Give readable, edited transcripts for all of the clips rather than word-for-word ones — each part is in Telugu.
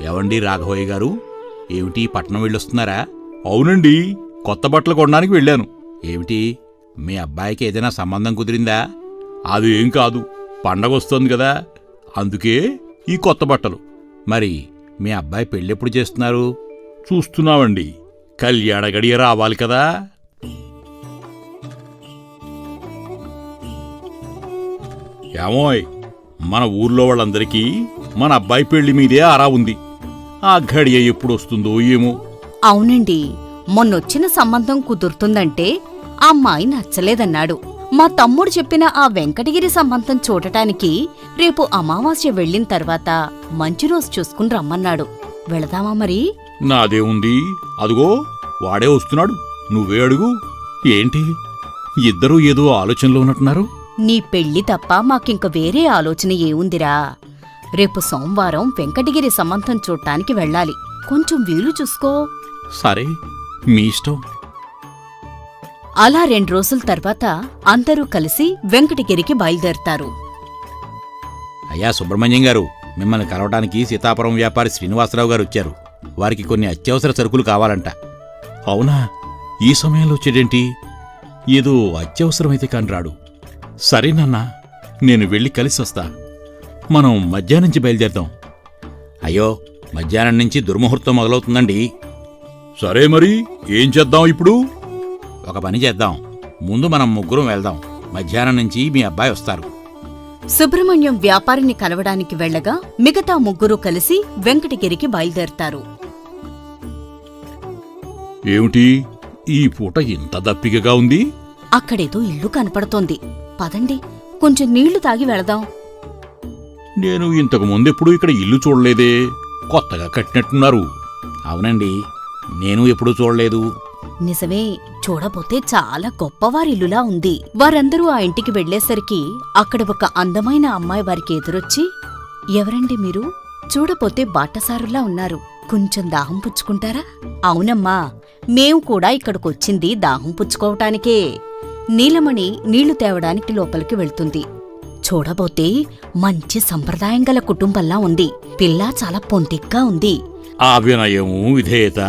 ఏవండి రాఘవయ్య గారు, ఏమిటి పట్నం వెళ్ళొస్తున్నారా? అవునండి, కొత్త బట్టలు కొనడానికి వెళ్ళాను. ఏమిటి, మీ అబ్బాయికి ఏదైనా సంబంధం కుదిరిందా? అదేం కాదు, పండగొస్తోంది కదా, అందుకే ఈ కొత్త బట్టలు. మరి మీ అబ్బాయి పెళ్ళెప్పుడు చేస్తున్నారు? చూస్తున్నామండి, కళ్యాణ గడియ రావాలి కదా. ఏమోయ్, మన ఊర్లో వాళ్ళందరికీ మన అబ్బాయి పెళ్లి మీదే ఆరా ఉంది. ఆ గడియ ఎప్పుడొస్తుందో ఏమో. అవునండి, మొన్నొచ్చిన సంబంధం కుదురుతుందంటే ఆ అమ్మాయి నచ్చలేదన్నాడు. మా తమ్ముడు చెప్పిన ఆ వెంకటగిరి సంబంధం చూడటానికి రేపు అమావాస్య వెళ్ళిన తర్వాత మంచి రోజు చూసుకుని రమ్మన్నాడు. వెళదామా మరి? నాదే ఉంది, అదుగో వాడే వస్తున్నాడు, నువ్వే అడుగు. ఏంటి, ఇద్దరూ ఏదో ఆలోచనలో ఉన్నట్టున్నారు? నీ పెళ్లి తప్ప మాకింక వేరే ఆలోచన ఏముందిరా? రేపు సోమవారం వెంకటగిరి సంబంధం చూడ్డానికి వెళ్ళాలి, కొంచెం వీలు చూసుకో. సరే, మీ ఇష్టం. అలా 2 రోజుల తర్వాత అందరూ కలిసి వెంకటగిరికి బయలుదేరతారు. అయ్యా సుబ్రహ్మణ్యం గారు, మిమ్మల్ని కలవడానికి సీతాపురం వ్యాపారి శ్రీనివాసరావు గారు వచ్చారు. వారికి కొన్ని అత్యవసర సరుకులు కావాలంట. అవునా, ఈ సమయంలో వచ్చేడేంటి? ఏదో అత్యవసరమైతే కాని రాడు. సరే నాన్నా, నేను వెళ్ళి కలిసొస్తా. మనం మధ్యాహ్నం నుంచి బయలుదేరదాం. అయ్యో, మధ్యాహ్నం నుంచి దుర్ముహూర్తం మొదలవుతుందండి. సరే, మరి ఏం చేద్దాం ఇప్పుడు? ఒక పని చేద్దాం, ముందు మనం ముగ్గురం వెళ్దాం. మధ్యాహ్నం నుంచి మీ అబ్బాయి వస్తారు. సుబ్రహ్మణ్యం వ్యాపారిని కలవడానికి వెళ్లగా మిగతా ముగ్గురు కలిసి వెంకటగిరికి బయలుదేరతారు. ఏమిటి, ఈ పూట ఇంత దప్పికగా ఉంది? అక్కడేదో ఇల్లు కనపడుతోంది, పదండి కొంచెం నీళ్లు తాగి వెళదాం. నేను ఇంతకు ముందెప్పుడూ ఇక్కడ ఇల్లు చూడలేదే, కొత్తగా కట్టినట్టున్నారు. అవునండి, నేను ఎప్పుడూ చూడలేదు. నిజమే, చూడబోతే చాలా గొప్పవారిల్లులా ఉంది. వారందరూ ఆ ఇంటికి వెళ్లేసరికి అక్కడ ఒక అందమైన అమ్మాయి వారికి ఎదురొచ్చి, ఎవరండి మీరు? చూడపోతే బాటసారులా ఉన్నారు, కొంచెం దాహం పుచ్చుకుంటారా? అవునమ్మా, మేం కూడా ఇక్కడికొచ్చింది దాహం పుచ్చుకోవటానికే. నీలమణి నీళ్లు తేవడానికి లోపలికి వెళ్తుంది. చూడబోతే మంచి సంప్రదాయం గల కుటుంబంలా ఉంది. పిల్ల చాలా పొంతిగ్గా ఉంది. ఆ వినయము విధేయత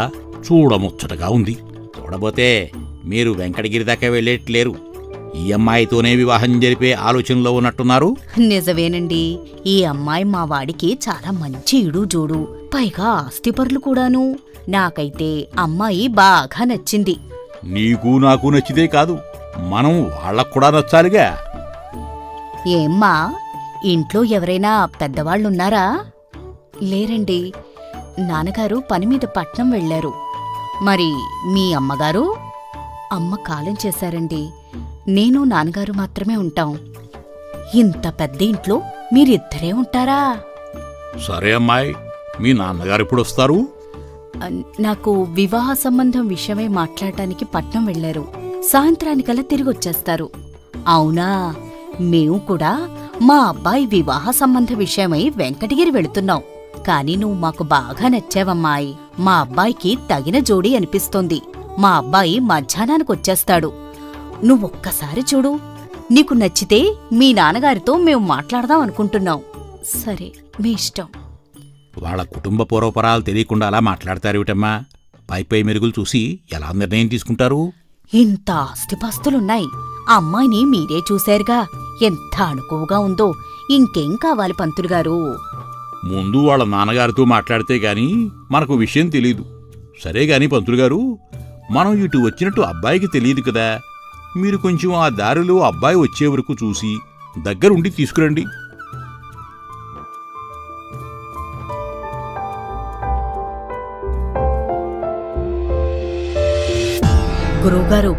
చూడముచ్చటగా ఉంది. చూడబోతే మీరు వెంకటగిరి దాకా వెళ్ళేట్లేరు. ఈ అమ్మాయితోనే వివాహం జరిపే ఆలోచనలో ఉన్నట్టున్నారు. నిజమేనండి, ఈ అమ్మాయి మా వాడికి చాలా మంచి ఇడు జోడు, పైగా ఆస్తిపరులు కూడాను. నాకైతే అమ్మాయి బాగా నచ్చింది. నీకు నాకు నచ్చితే కాదు, మనం వాళ్ళక్కూడా నచ్చాలిగా. ఏమ్మా, ఇంట్లో ఎవరైనా పెద్దవాళ్లున్నారా? లేరండి, నాన్నగారు పనిమీద పట్నం వెళ్లారు. మరి మీ అమ్మగారు? అమ్మ కాలం చేశారండి, నేను నాన్నగారు మాత్రమే ఉంటాం. ఇంత పెద్ద ఇంట్లో మీరిద్దరే ఉంటారా? సరే అమ్మాయి, మీ నాన్నగారు ఎప్పుడొస్తారు? నాకు వివాహ సంబంధం విషయమై మాట్లాడటానికి పట్నం వెళ్లారు. సాయంత్రానికల్లా తిరిగొచ్చేస్తారు. అవునా, మేము కూడా మా అబ్బాయి వివాహ సంబంధ విషయమై వెంకటగిరి వెళుతున్నాం. కాని నువ్వు మాకు బాగా నచ్చావమ్మాయి. మా అబ్బాయికి తగిన జోడీ అనిపిస్తోంది. మా అబ్బాయి మధ్యాహ్నానికొచ్చేస్తాడు. నువ్వొక్కసారి చూడు, నీకు నచ్చితే మీ నాన్నగారితో మేము మాట్లాడదాం అనుకుంటున్నాం. సరే, మీ ఇష్టం. వాళ్ళ కుటుంబ పూర్వపరాలు తెలియకుండా అలా మాట్లాడతారేమిటమ్మా? పై మెరుగులు చూసి ఎలా నిర్ణయం తీసుకుంటారు? ఇంత ఆస్తిపాస్తులున్నాయి. అమ్మాయిని మీరే చూశారుగా, ఎంత అణుకువగా ఉందో. ఇంకేం కావాలి పంతులుగారు? ముందు వాళ్ళ నాన్నగారితో మాట్లాడితే గాని మనకు విషయం తెలీదు. సరే గాని పంతులుగారు, మనం ఇటు వచ్చినట్టు అబ్బాయికి తెలియదు కదా. మీరు కొంచెం ఆ దారిలో అబ్బాయి వచ్చే వరకు చూసి దగ్గరుండి తీసుకురండి. గురువుగారు,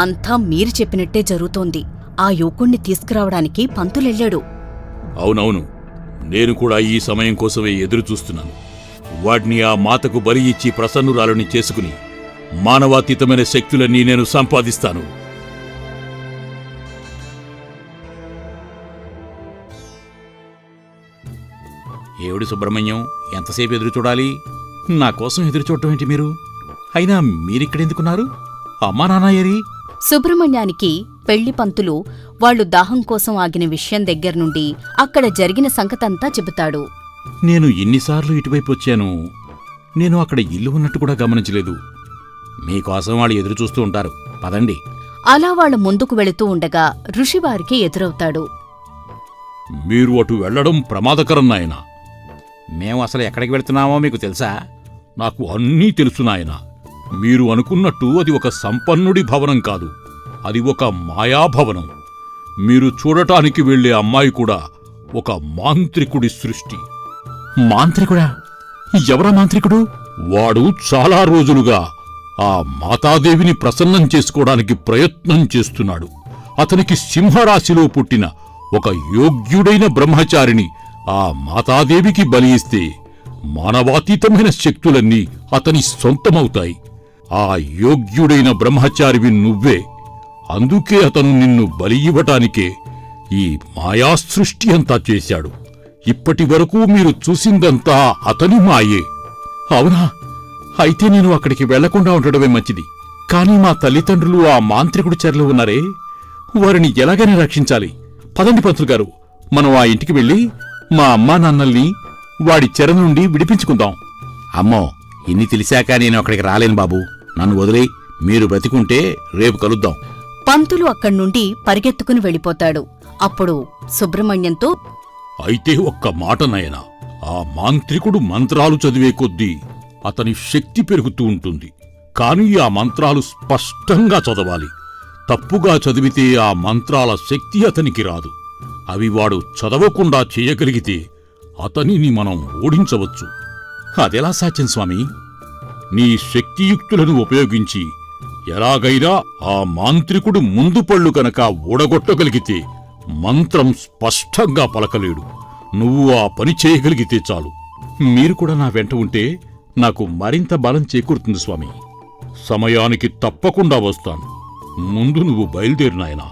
అంతా మీరు చెప్పినట్టే జరుగుతోంది. ఆ యువకుణ్ణి తీసుకురావడానికి పంతులెళ్ళాడు. అవునవును, నేను కూడా ఈ సమయం కోసమే ఎదురుచూస్తున్నాను. వాడిని ఆ మాతకు బలి ఇచ్చి ప్రసన్నురాలని చేసుకుని మానవాతీతమైన శక్తులన్నీ నేను సంపాదిస్తాను. ఏవిడి సుబ్రహ్మణ్యం, ఎంతసేపు ఎదురు చూడాలి? నా కోసం ఎదురు చూడటం ఏంటి మీరు? అయినా మీరిక్కడెందుకున్నారు? అమ్మా నాన్న ఏరి? సుబ్రహ్మణ్యానికి పెళ్లి పంతులు వాళ్లు దాహం కోసం ఆగిన విషయం దగ్గర్నుండి అక్కడ జరిగిన సంగతంతా చెబుతాడు. నేను ఎన్నిసార్లు ఇటువైపు వచ్చాను. నేను అక్కడ ఇల్లు ఉన్నట్టు కూడా గమనించలేదు. మీకోసం వాళ్ళు ఎదురు చూస్తూ ఉంటారు. పదండి. అలా వాళ్ళు ముందుకు వెళుతూ ఉండగా ఋషి వారికి ఎదురవుతాడు. మీరు అటు వెళ్లడం ప్రమాదకరం నాయనా. మేము అసలు ఎక్కడికి వెళ్తున్నామో మీకు తెలుసా? నాకు అన్నీ తెలుసు నాయనా. మీరు అనుకున్నట్టు అది ఒక సంపన్నుడి భవనం కాదు, అది ఒక మాయాభవనం. మీరు చూడటానికి వెళ్లే అమ్మాయి కూడా ఒక మాంత్రికుడి సృష్టి. మాంత్రికుడా? ఎవరా మాంత్రికుడు? వాడు చాలా రోజులుగా ఆ మాతాదేవిని ప్రసన్నం చేసుకోవడానికి ప్రయత్నం చేస్తున్నాడు. అతనికి సింహరాశిలో పుట్టిన ఒక యోగ్యుడైన బ్రహ్మచారిని ఆ మాతాదేవికి బలి ఇస్తే మానవాతీతమైన శక్తులన్నీ అతని సొంతమవుతాయి. ఆ యోగ్యుడైన బ్రహ్మచారివి నువ్వే. అందుకే అతను నిన్ను బలి ఇవ్వటానికే ఈ మాయాసృష్టి అంతా చేశాడు. ఇప్పటి వరకు మీరు చూసిందంతా అతని మాయే. అవునా? అయితే నేను అక్కడికి వెళ్లకుండా ఉండడమే మంచిది. కాని మా తల్లిదండ్రులు ఆ మాంత్రికుడి చెరలో ఉన్నారే, వారిని ఎలాగైనా రక్షించాలి. పదండి పంతులు గారు, మనం ఆ ఇంటికి వెళ్ళి మా అమ్మా నాన్నల్ని వాడి చెర నుండి విడిపించుకుందాం. అమ్మో, ఇన్ని తెలిసాక నేను అక్కడికి రాలేను బాబు. నన్ను వదిలే. మీరు బ్రతికుంటే రేపు కలుద్దాం. పంతులు అక్కడ్నుండి పరిగెత్తుకుని వెళ్ళిపోతాడు. అప్పుడు సుబ్రహ్మణ్యంతో, అయితే ఒక్క మాట నయనా, ఆ మాంత్రికుడు మంత్రాలు చదివే కొద్దీ అతని శక్తి పెరుగుతూ ఉంటుంది. కాని ఆ మంత్రాలు స్పష్టంగా చదవాలి. తప్పుగా చదివితే ఆ మంత్రాల శక్తి అతనికి రాదు. అవి వాడు చదవకుండా చేయగలిగితే అతనిని మనం ఓడించవచ్చు. అదెలా సాధ్యం స్వామి? నీ శక్తియుక్తులను ఉపయోగించి ఎలాగైనా ఆ మాంత్రికుడు ముందు పళ్ళు గనక ఊడగొట్టగలిగితే మంత్రం స్పష్టంగా పలకలేడు. నువ్వు ఆ పని చేయగలిగితే చాలు. మీరు కూడా నా వెంట ఉంటే నాకు మరింత బలం చేకూరుతుంది స్వామి. సమయానికి తప్పకుండా వస్తాను. ముందు నువ్వు బయలుదేరు నాయనా.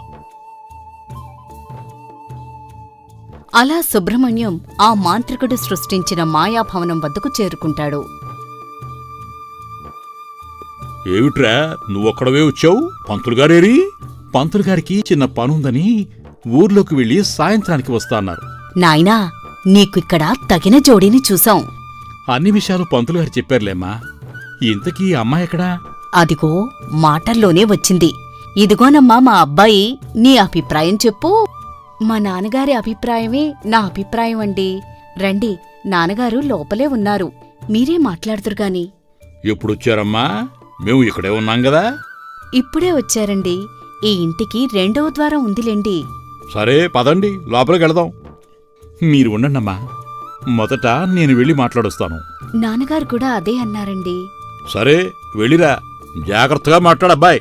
అలా సుబ్రహ్మణ్యం ఆ మాంత్రికుడు సృష్టించిన మాయాభవనం వద్దకు చేరుకుంటాడు. ఏమిట్రా, నువ్వొక్కడవే వచ్చావు? పంతులుగారేరి? పంతులుగారికి చిన్న పనుందని ఊర్లోకి వెళ్లి సాయంత్రానికి వస్తా అన్నారు. నాయనా, నీకిక్కడ తగిన జోడీని చూశాం. అన్ని విషయాలు పంతులుగారు చెప్పారులేమ్మా. ఇంతకీ అమ్మాయి ఎక్కడా? అదిగో మాటల్లోనే వచ్చింది. ఇదిగోనమ్మా మా అబ్బాయి. నీ అభిప్రాయం చెప్పు. మా నాన్నగారి అభిప్రాయమే నా అభిప్రాయం అండి. రండి, నాన్నగారు లోపలే ఉన్నారు. మీరే మాట్లాడుతురుగాని. ఎప్పుడొచ్చారమ్మా? మేము ఇక్కడే ఉన్నాం గదా. ఇప్పుడే వచ్చారండి. ఈ ఇంటికి 2వ ద్వారం ఉందిలేండి. సరే పదండి, లోపలికి వెళదాం. మీరు ఉండండమ్మా, మొదట నేను వెళ్ళి మాట్లాడొస్తాను. నాన్నగారు కూడా అదే అన్నారండి. సరే వెళ్ళిరా, జాగ్రత్తగా మాట్లాడబ్బాయ్.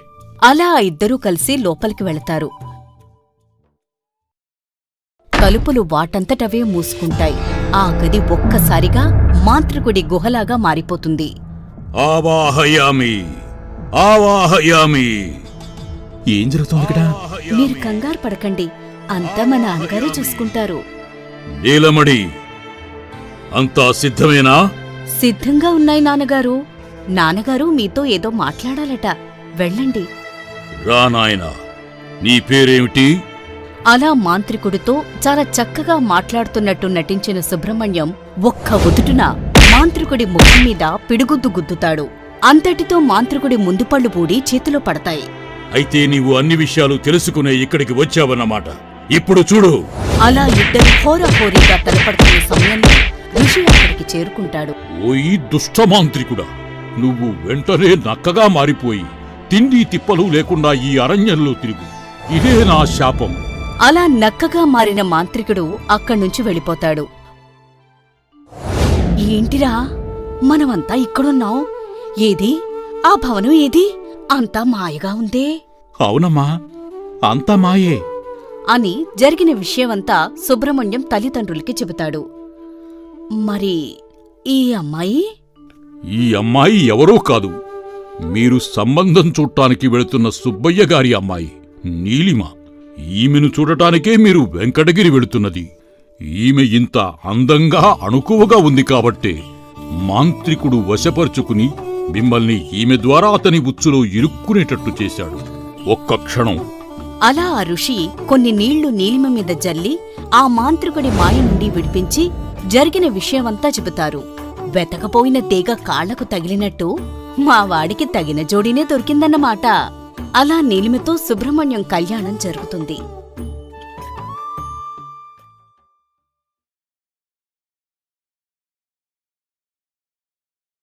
అలా ఆ ఇద్దరూ కలిసి లోపలికి వెళతారు. తలుపులు వాటంతటవే మూసుకుంటాయి. ఆ గది ఒక్కసారిగా మాంత్రికుడి గుహలాగా మారిపోతుంది. ఆవాహయామి, ఆవాహయామి. ఏం జరుగుతోంది ఇక్కడ? మీరు కంగారు పడకండి, అంతా మా నాన్నగారే చూసుకుంటారు. నీలమణి, అంతా సిద్ధమేనా? సిద్ధంగా ఉన్నాయి నాన్నగారు. నాన్నగారు మీతో ఏదో మాట్లాడాలట. వెళ్ళండి. రా నాయనా, నీ పేరేమిటి? అలా మాంత్రికుడితో చాలా చక్కగా మాట్లాడుతున్నట్టు నటించిన సుబ్రహ్మణ్యం ఒక్క ఉదుటున మాంత్రికుడి ముఖం మీద పిడుగుద్దు గుద్దుతాడు. అంతటితో మాంత్రికుడి ముందు పళ్ళు పూడి చేతిలో పడతాయి. అయితే నీవు అన్ని విషయాలు తెలుసుకునే ఇక్కడికి వచ్చావన్నమాట. ఇప్పుడు చూడు. అలా ఇద్దరు హోరాహోరీగా తలపడుతున్న సమయంలో ఋషి అక్కడికి చేరుకుంటాడు. ఓయి దుష్టమాంత్రికుడా, నువ్వు వెంటనే నక్కగా మారిపోయి తిండి తిప్పలు లేకుండా ఈ అరణ్యంలో తిరుగు. ఇదే నా శాపం. అలా నక్కగా మారిన మాంత్రికుడు అక్కడ్నుంచి వెళ్ళిపోతాడు. ఏంటిరా, మనమంతా ఇక్కడున్నాం. ఏది ఆ భవనం? ఏది? అంతా మాయగా ఉందే. అవునమ్మా, అంతా మాయే అని జరిగిన విషయమంతా సుబ్రహ్మణ్యం తల్లిదండ్రులకి చెబుతాడు. మరి ఈ అమ్మాయి? ఈ అమ్మాయి ఎవరో కాదు, మీరు సంబంధం చూడటానికి వెళుతున్న సుబ్బయ్య గారి అమ్మాయి నీలిమ. ఈమెను చూడటానికే మీరు వెంకటగిరి వెళుతున్నది. ఈమె ఇంత అందంగా అణుకువగా ఉంది కాబట్టే మాంత్రికుడు వశపరుచుకుని మిమ్మల్ని ఈమె ద్వారా అతని ఉచ్చులో ఇరుక్కునేటట్టు చేశాడు. ఒక్క క్షణం. అలా ఆ ఋషి కొన్ని నీళ్లు నీలిమ మీద జల్లి ఆ మాంత్రికుడి మాయ నుండి విడిపించి జరిగిన విషయమంతా చెబుతారు. వెతకపోయిన తీగ కాళ్లకు తగిలినట్టు మా వాడికి తగిన జోడీనే దొరికిందన్నమాట. అలా నీలిమతో సుబ్రహ్మణ్యం కళ్యాణం జరుగుతుంది.